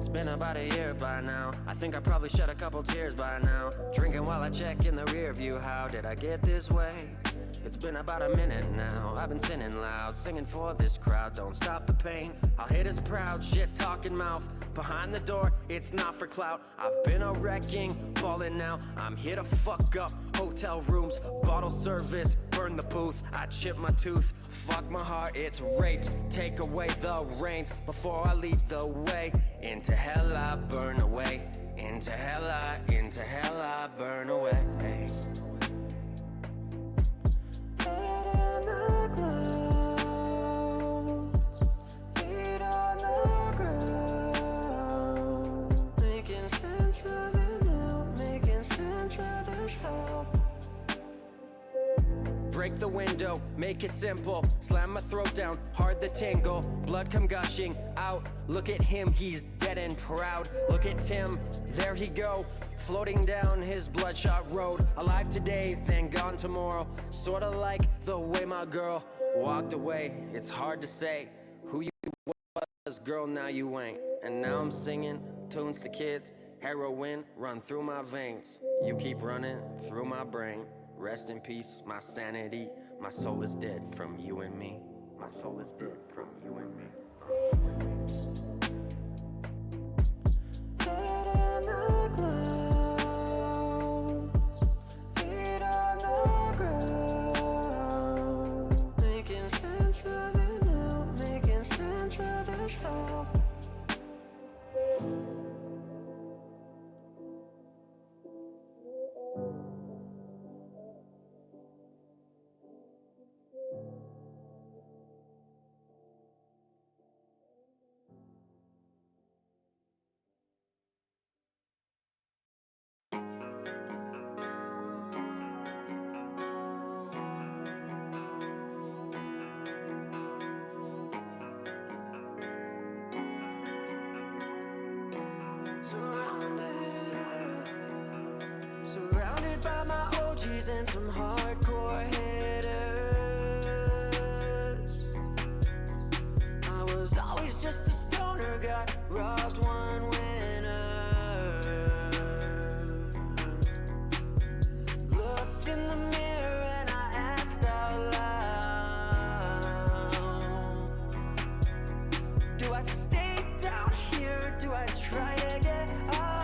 It's been about a year by now. I think I probably shed a couple tears by now. Drinking while I check in the rear view. How did I get this way? It's been about a minute now. I've been sinning loud, singing for this crowd. Don't stop the pain. I'll hit his proud shit talking mouth. Behind the door, it's not for clout. I've been a wrecking, falling now. I'm here to fuck up hotel rooms, bottle service, burn the booth. I chip my tooth, fuck my heart, it's raped. Take away the reins before I lead the way. Into hell I burn away. Into hell I burn away. Break the window, make it simple. Slam my throat down, hard the tingle. Blood come gushing out. Look at him, he's dead and proud. Look at Tim, there he go. Floating down his bloodshot road. Alive today, then gone tomorrow. Sorta like the way my girl walked away. It's hard to say who you was, girl, now you ain't. And now I'm singing tunes to kids. Heroin run through my veins. You keep running through my brain. Rest in peace, my sanity. My soul is dead from you and me. My soul is dead from you and me. Head in the clouds, feet on the ground. Making sense of it now, making sense of this now. Surrounded by my OGs and some hardcore hitters. I was always just a stoner, got robbed one winter. Looked in the mirror and I asked out loud, do I stay down here, do I try to get out?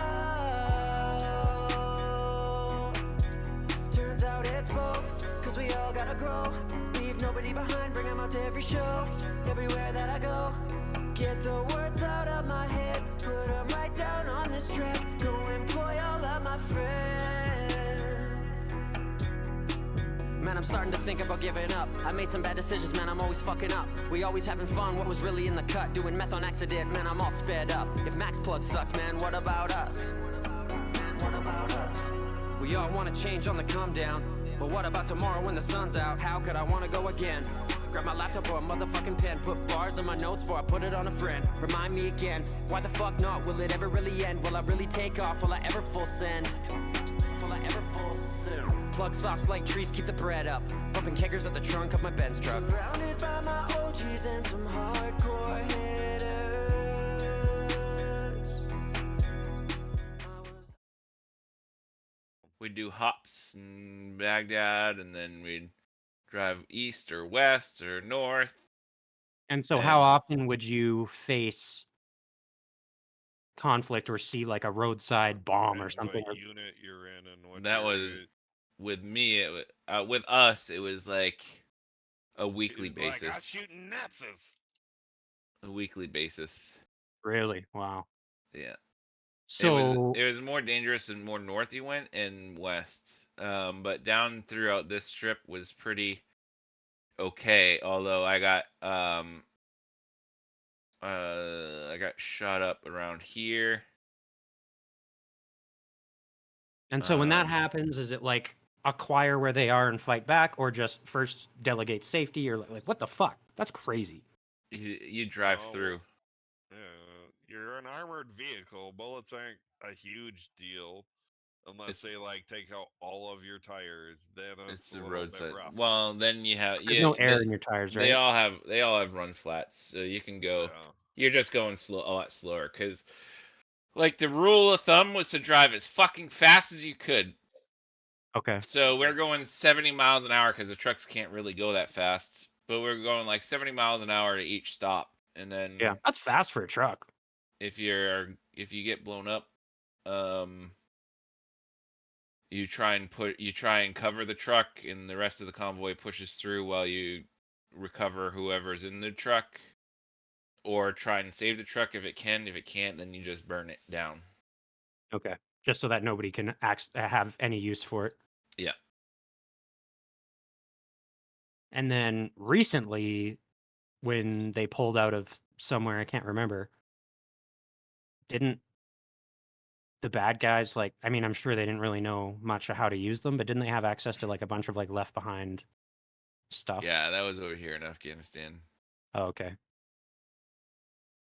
Cause we all gotta grow, leave nobody behind, bring them out to every show. Everywhere that I go, get the words out of my head, put them right down on this track. Go employ all of my friends. Man, I'm starting to think about giving up. I made some bad decisions, man, I'm always fucking up. We always having fun, what was really in the cut? Doing meth on accident, man, I'm all sped up. If Max Plug sucked, man, what about us? What about us? We all wanna change on the come down. But what about tomorrow when the sun's out? How could I wanna go again? Grab my laptop or a motherfucking pen. Put bars in my notes before I put it on a friend. Remind me again, why the fuck not? Will it ever really end? Will I really take off? Will I ever full send? Will I ever full send? Plug softs like trees, keep the bread up. Bumping keggers at the trunk of my Benz truck. Surrounded by my OGs and some hardcore hitters. We'd do hops in Baghdad, and then we'd drive east or west or north. And so how often would you face conflict or see like a roadside bomb or something? What unit you're in and what that was with me. With us, it was like a weekly basis. Like, I'm shooting Nazis. A weekly basis. Really? Wow. Yeah. So it was more dangerous and more north you went and west. But down throughout this trip was pretty okay. Although I got shot up around here. And so when that happens, is it like acquire where they are and fight back, or just first delegate safety, or like what the fuck? That's crazy. You drive through. You're an armored vehicle. Bullets aren't a huge deal unless they like take out all of your tires. Then it's the a little roadside. bit rough. Well, then you have There's no air in your tires, right? They all have run flats, so you can go. Yeah. You're just going a lot slower because Like the rule of thumb was to drive as fucking fast as you could. Okay. So we're going 70 miles an hour because the trucks can't really go that fast. But we're going like 70 miles an hour to each stop, and then Yeah, that's fast for a truck. if you get blown up, you try and cover the truck, and the rest of the convoy pushes through while you recover whoever's in the truck, or try and save the truck if it can. If it can't, then you just burn it down. Okay. Just so that nobody can have any use for it. Yeah. And then recently, when they pulled out of somewhere, I can't remember, didn't the bad guys, like, I mean, I'm sure they didn't really know much of how to use them, but didn't they have access to like a bunch of like left behind stuff? Yeah, that was over here in Afghanistan. Oh, okay.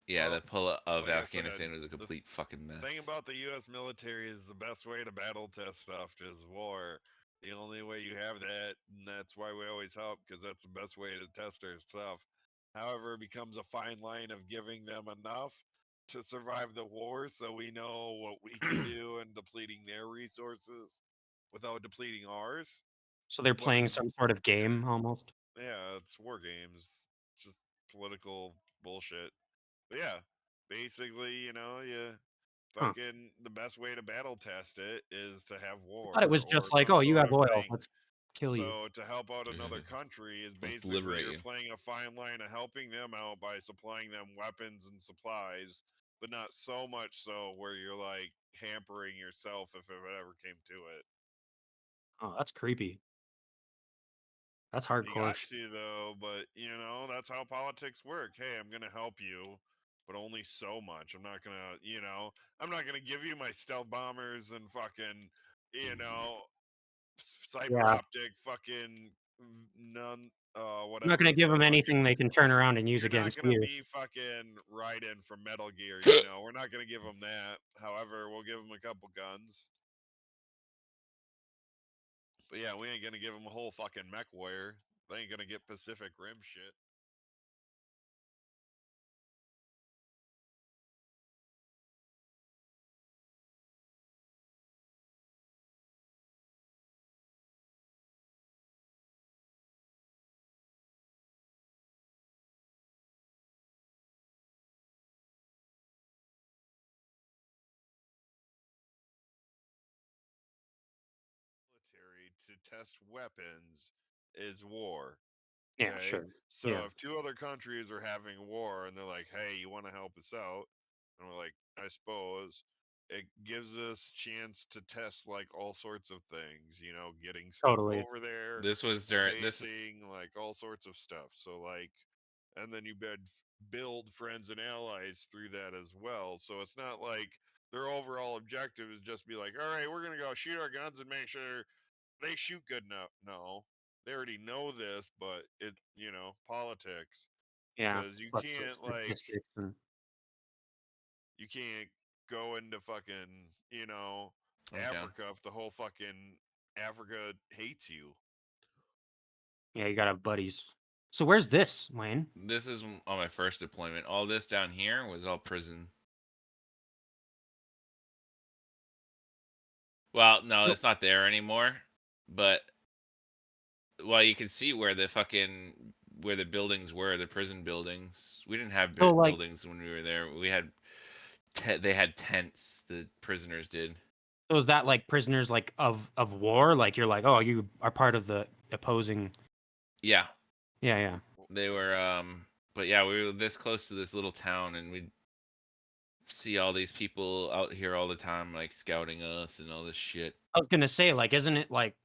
Yeah, Well, the pull of like I said, Afghanistan was a the complete fucking mess. thing about the U.S. military is the best way to battle test stuff is war. The only way you have that, and that's why we always help, because that's the best way to test our stuff. However, it becomes a fine line of giving them enough to survive the war so we know what we can do and depleting their resources without depleting ours. So they're What playing is some sort of game almost. Yeah, it's war games. Just political bullshit. But yeah, basically, you Huh. fucking the best way to battle test it is to have I thought it war was or just like, some oh, you sort have of oil, thing. let's kill you. So to help out another country is Let's basically liberate you're you. playing a fine line of helping them out by supplying them weapons and supplies, but not so much so where you're like hampering yourself if it ever came to it. Oh, that's creepy. That's You hardcore. got to though, but that's how politics work. Hey, I'm gonna help you, but only so much. I'm not gonna give you my stealth bombers and fucking, cyber Yeah. optic fucking none I'm not whatever going to give the them anything fucking they can turn around and use you're not against gonna you. be fucking Raiden from Metal Gear, we're not gonna give them that. However, we'll give them a couple guns. But yeah, we ain't gonna give them a whole fucking mech warrior. They ain't gonna get Pacific Rim shit. Military to test weapons is war. Yeah, Okay. sure. So Yeah. if two other countries are having war and they're like, hey, you want to help us out? And we're like, I suppose. It gives us chance to test like all sorts of things, getting stuff Totally. over there, This was during this. basing, like all sorts of stuff. So like, and then you build friends and allies through that as well. So it's not like their overall objective is just be like, all right, we're gonna go shoot our guns and make sure they shoot good enough. No, they already know this, but politics, Yeah. because Plus statistics and you can't go into fucking I'm down. Africa if the whole fucking Africa hates you. yeah, you got to have buddies. So where's this, Wayne? This is on my first deployment. All this down here was all prison. Well, no, So, it's not there anymore. But well, you can see where the buildings were, the prison buildings. We didn't have so like, buildings when we were there. We had they had tents. The prisoners did. so is that like prisoners like of war? Like you're like, oh, you are part of the opposing. Yeah, Yeah, yeah. they were. But yeah, we were this close to this little town, and we'd see all these people out here all the time, like scouting us and all this shit. I was gonna say, like, isn't it like,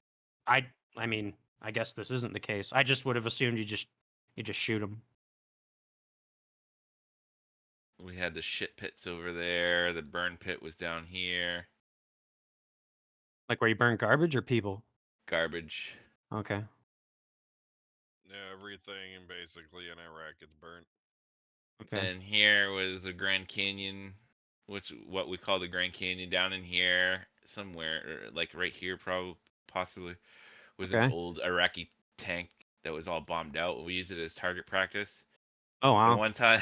I, I mean, I guess this isn't the case. I just would have assumed you just shoot them. We had the shit pits over there. The burn pit was down here. Like where you burn garbage or people. Garbage. Okay. Yeah, everything and basically in Iraq gets burnt. Okay. And here was the Grand Canyon, which what we call the Grand Canyon. Down in here somewhere, or like right here, probably possibly, was an Okay. old Iraqi tank that was all bombed out. We used it as target practice. Oh The wow. one time,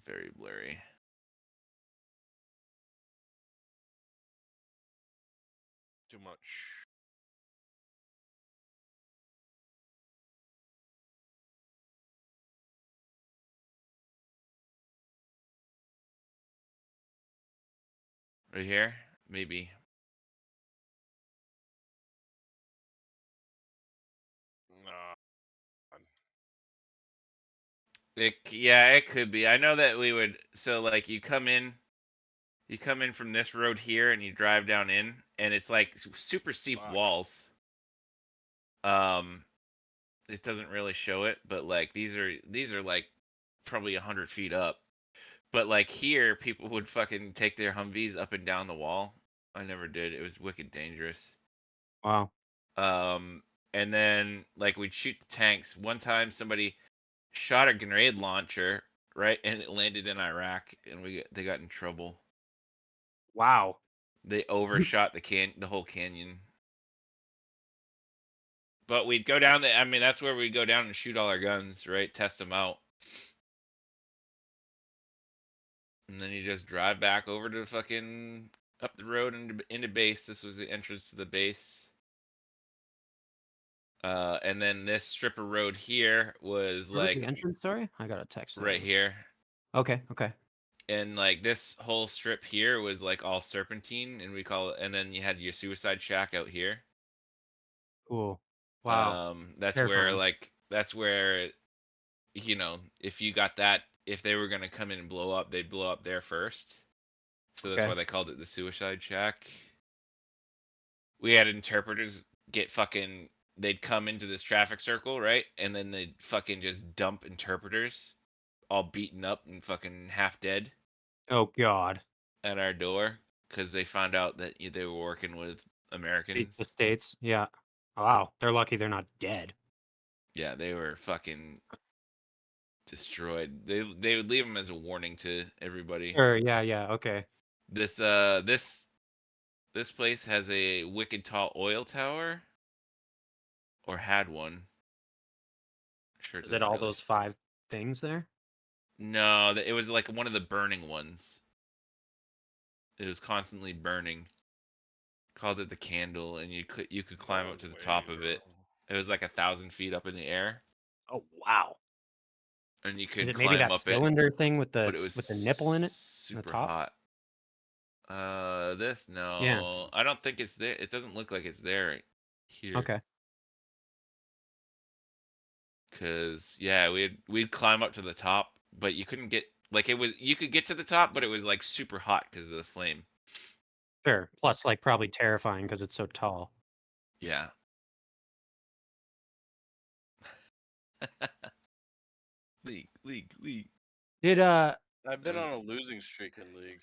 very blurry. Too much. Right here, maybe. Nah. Yeah, it could be. I know that we would. So like, you come in from this road here, and you drive down in, and it's like super steep Fuck. walls. It doesn't really show it, but like these are like probably 100 feet up. But like here, people would fucking take their Humvees up and down the wall. I never did. It was wicked dangerous. Wow. And then like we'd shoot the tanks. One time, somebody shot a grenade launcher, right, and it landed in Iraq, and they got in trouble. Wow. They overshot the whole canyon. But we'd go down I mean, that's where we'd go down and shoot all our guns, right? Test them out. And then you just drive back over to fucking up the road into base. This was the entrance to the base. And then this strip of road here was Where was the like entrance? Sorry, I got a text. that right was- here. Okay. Okay. And like this whole strip here was like all serpentine, and we call it. And then you had your suicide shack out here. Cool. Wow. Terrifying. That's where, you know, if you got that, if they were gonna come in and blow up, they'd blow up there first. So that's Okay. why they called it the suicide shack. We had interpreters get fucking. They'd come into this traffic circle, right, and then they'd fucking just dump interpreters, all beaten up and fucking half dead, Oh God. at our door because they found out that they were working with Americans. The states. Yeah. Wow. They're lucky they're not dead. Yeah, they were fucking destroyed. They would leave them as a warning to everybody. Sure. Yeah. Yeah. Okay. This place has a wicked tall oil tower, or had one. Sure, Is it doesn't all really. those 5 things there? No, it was like one of the burning ones. It was constantly burning. Called it the candle, and you could climb No up to the way, top of it. bro. It was like 1,000 feet up in the air, Oh wow. and you Is could it maybe climb that up it. cylinder thing with But the it was with the nipple in it? super top? hot. This Yeah. no, I don't think it's there. It doesn't look like it's there here. Okay. Cause yeah, we'd climb up to the top, but you couldn't get like it was. You could get to the top, but it was like super hot because of the flame. Sure. Plus, like, probably terrifying because it's so tall. Yeah. League. Did I've been on a losing streak in League,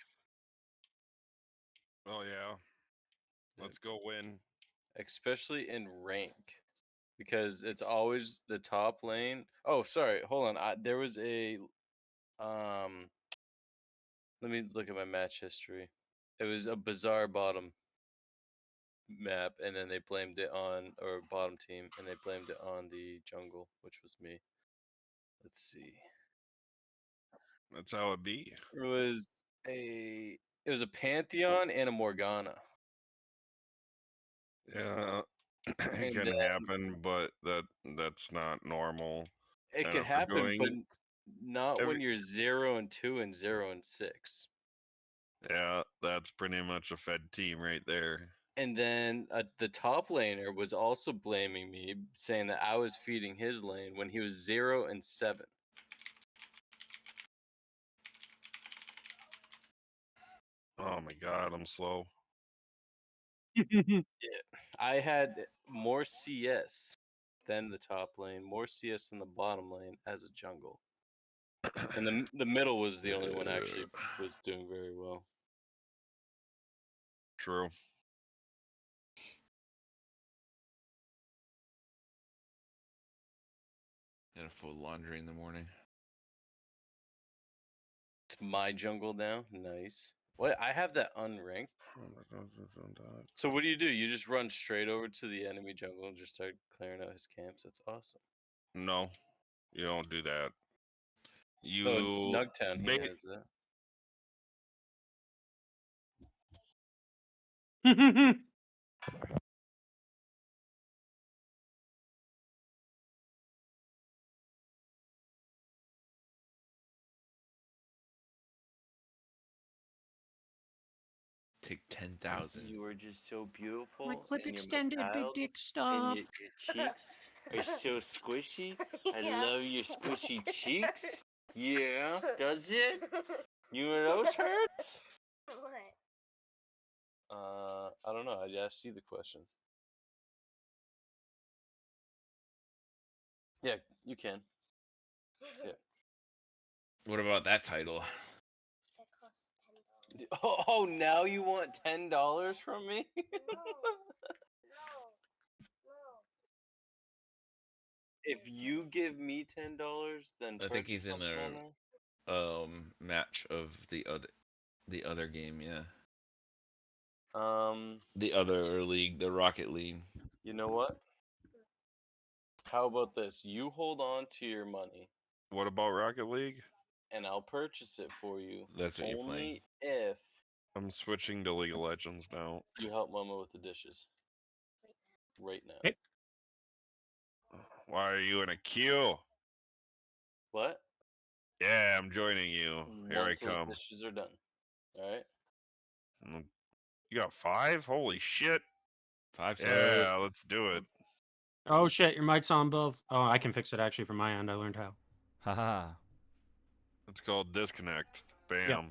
Oh yeah. Let's go win. especially in rank, because it's always the top lane. Oh, sorry, hold on. There was a let me look at my match history. It was a bizarre bottom map, and then they blamed it on, or bottom team, and they blamed it on the jungle, which was me. Let's see. That's how it be. It was a Pantheon and a Morgana. Yeah. It And can then happen, but that's not normal. it And could if we're happen, going- but not when every- you're 0-2 and 0-6. Yeah, that's pretty much a fed team right there. And then the top laner was also blaming me, saying that I was feeding his lane when he was 0-7. Oh my god, I'm slow. I had more CS than the top lane, more CS than the bottom lane as a jungle. And the middle was the only one actually was doing very well. True. Gotta fold laundry in the morning. It's my jungle now. Nice. What? I have that unranked. So what do? You just run straight over to the enemy jungle and just start clearing out his camps. That's awesome. No, you don't do that. You Oh, Nugtown, he may- has that. Take 10,000. You are just so beautiful. My clip and you're extended big bedazzled, dick And stuff. your cheeks are so squishy. I Yeah. love your squishy cheeks. Yeah, does it? You know those hurts? What? I don't know. I asked you the question. Yeah, you can. Yeah. What about that title? That costs $10. Oh, now you want $10 from me? No. No. If you give me $10, then I think Fred's he's in comfortable a now. match of the other game, yeah. Um, The other league, the Rocket League. you know what? How about this? You hold on to your money, What about Rocket League? and I'll purchase it for you. That's what you're playing. Only if I'm switching to League of Legends now. you help Mama with the dishes. Right now. Hey. Why are you in a queue? What? Yeah, I'm joining you. Here Once I those come. dishes are done. Alright? You got 5? Holy shit. 5 stars. Yeah, let's do it. Oh shit, your mic's on both. Oh, I can fix it actually from my end. I learned how. Haha. It's called disconnect. Bam. Yep.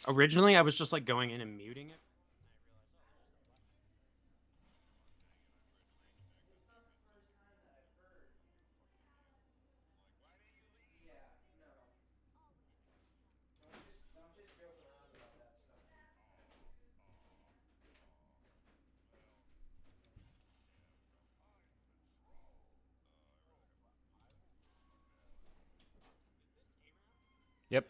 Originally, I was just like going in and muting it. Yep.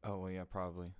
Oh, well, yeah, probably.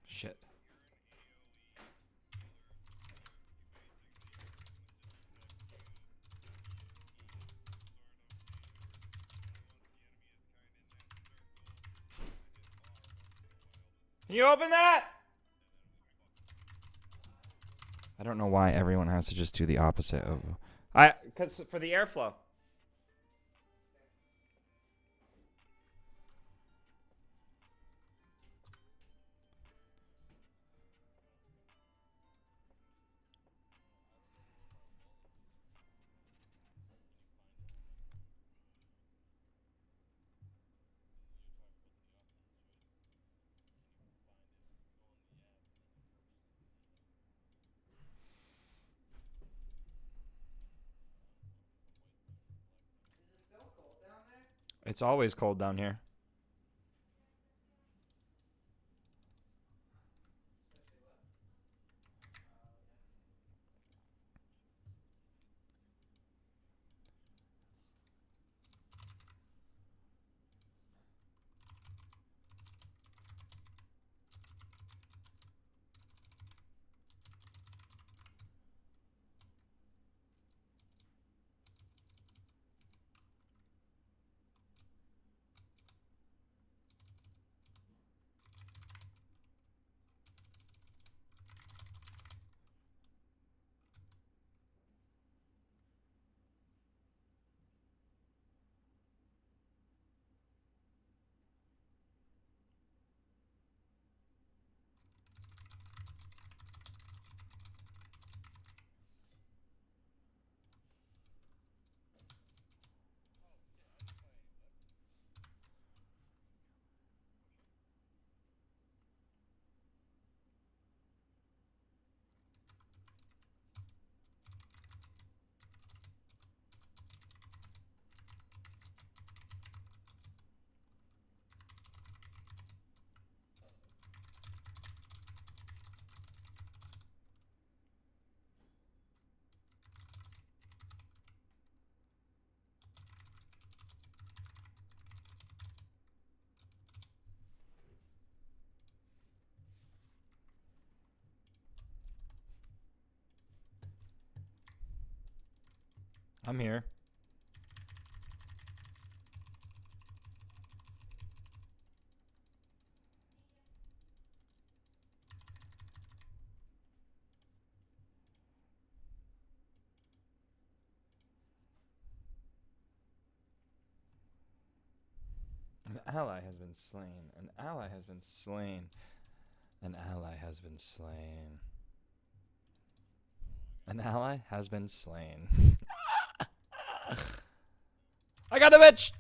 Shit. Can you open that? I don't know why everyone has to just do the opposite of. Because for the airflow. It's always cold down here. I'm here. An ally has been slain. An ally has been slain. An ally has been slain. An ally has been slain. I got a bitch!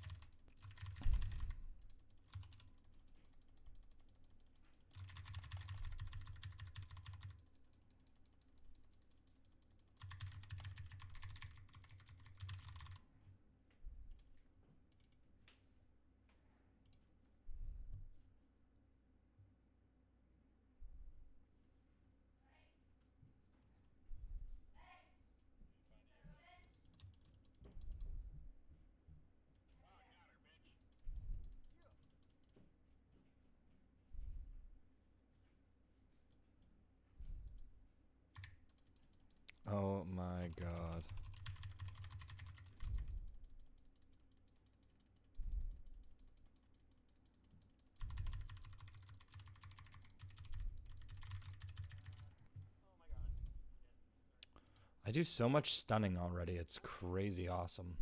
Oh my god. I do so much stunning already. It's crazy awesome.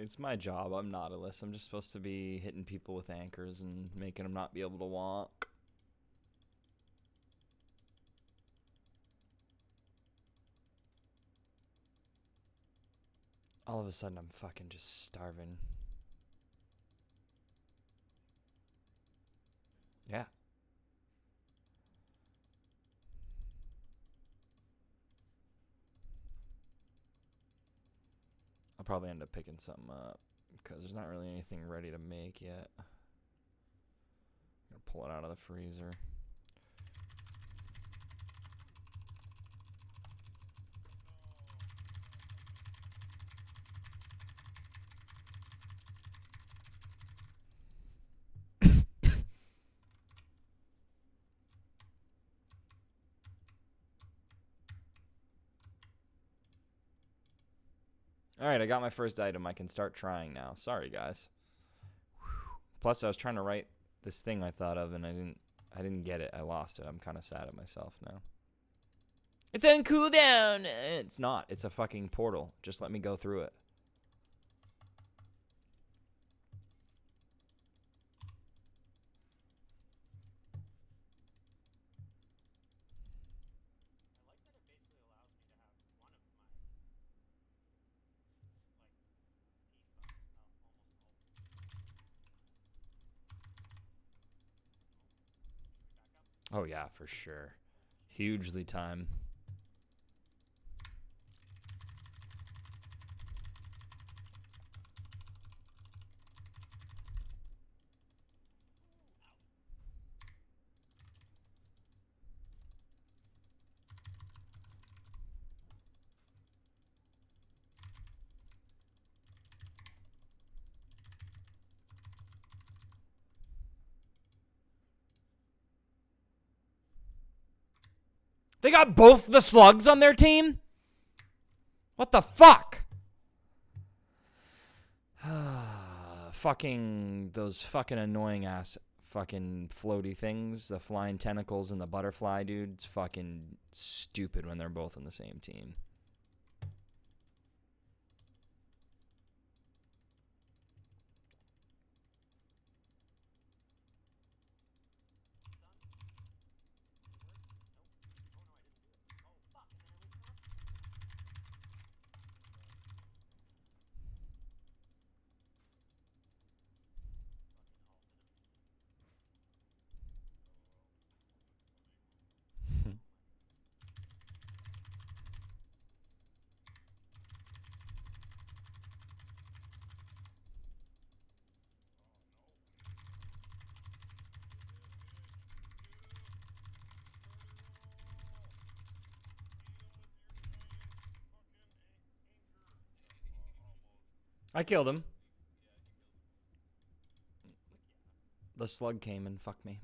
It's my job. I'm Nautilus. I'm just supposed to be hitting people with anchors and making them not be able to walk. All of a sudden, I'm fucking just starving. Yeah. I'll probably end up picking something up because there's not really anything ready to make yet. I'm gonna pull it out of the freezer. Alright, I got my first item. I can start trying now. Sorry, guys. Plus, I was trying to write this thing I thought of, and I didn't get it. I lost it. I'm kind of sad at myself now. It's on cooldown! It's not. It's a fucking portal. Just let me go through it. Oh yeah, for sure. Hugely time. They got both the slugs on their team? What the fuck? Fucking those fucking annoying ass fucking floaty things, the flying tentacles and the butterfly, dude. It's fucking stupid when they're both on the same team. I killed him. The slug came and fucked me.